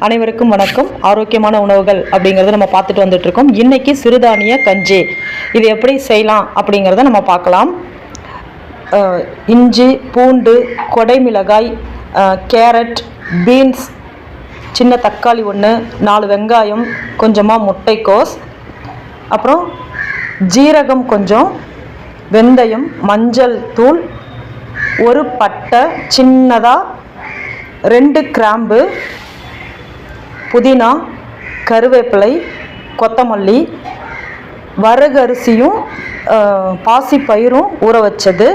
அனைவருக்கும் வணக்கம். ஆரோக்கியமான உணவுகள் அப்படிங்கிறத நம்ம பார்த்துட்டு வந்துட்டு இருக்கோம். இன்னைக்கு சிறுதானிய கஞ்சி இது எப்படி செய்யலாம் அப்படிங்கிறத நம்ம பார்க்கலாம். இஞ்சி, பூண்டு, கொடைமிளகாய், கேரட், பீன்ஸ், சின்ன தக்காளி 1, 4 வெங்காயம், கொஞ்சமாக முட்டைக்கோஸ், அப்புறம் ஜீரகம் கொஞ்சம், வெந்தயம், மஞ்சள் தூள், ஒரு பட்டை சின்னதாக, 2 கிராம்பு, புதினா, கருவேப்பிலை, கொத்தமல்லி, வரகரிசியும் பாசிப்பயிரும் ஊற வச்சது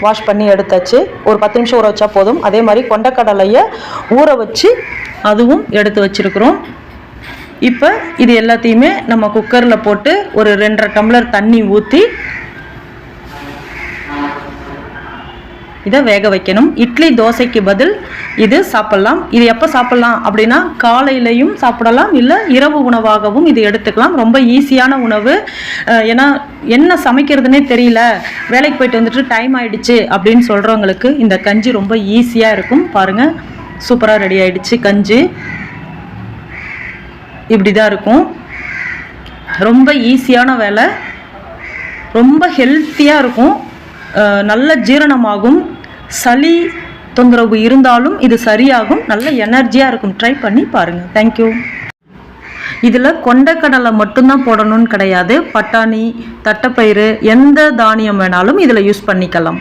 வாஷ் பண்ணி எடுத்தாச்சு. ஒரு 10 நிமிஷம் ஊற வச்சா போதும். அதே மாதிரி கொண்டக்கடலையை ஊற வச்சு அதுவும் எடுத்து வச்சுருக்குறோம். இப்போ இது எல்லாத்தையுமே நம்ம குக்கரில் போட்டு ஒரு 2.5 டம்ளர் தண்ணி ஊற்றி இதை வேக வைக்கணும். இட்லி தோசைக்கு பதில் இது சாப்பிட்லாம். இது எப்போ சாப்பிட்லாம் அப்படின்னா காலையிலையும் சாப்பிடலாம், இல்லை இரவு உணவாகவும் இது எடுத்துக்கலாம். ரொம்ப ஈஸியான உணவு. ஏன்னா என்ன சமைக்கிறதுனே தெரியல, வேலைக்கு போயிட்டு வந்துட்டு டைம் ஆகிடுச்சு அப்படின்னு சொல்கிறவங்களுக்கு இந்த கஞ்சி ரொம்ப ஈஸியாக இருக்கும். பாருங்கள், சூப்பராக ரெடி ஆகிடுச்சு கஞ்சி. இப்படி தான் இருக்கும். ரொம்ப ஈஸியான வேலை, ரொம்ப ஹெல்த்தியாக இருக்கும், நல்ல ஜீரணமாகும். சளி தொந்தரவு இருந்தாலும் இது சரியாகும். நல்ல எனர்ஜியாக இருக்கும். ட்ரை பண்ணி பாருங்கள். தேங்க்யூ. இதில் கொண்டக்கடலை மட்டும்தான் போடணும்னு கிடையாது. பட்டாணி, தட்டைப்பயிறு, எந்த தானியம் வேணாலும் இதில் யூஸ் பண்ணிக்கலாம்.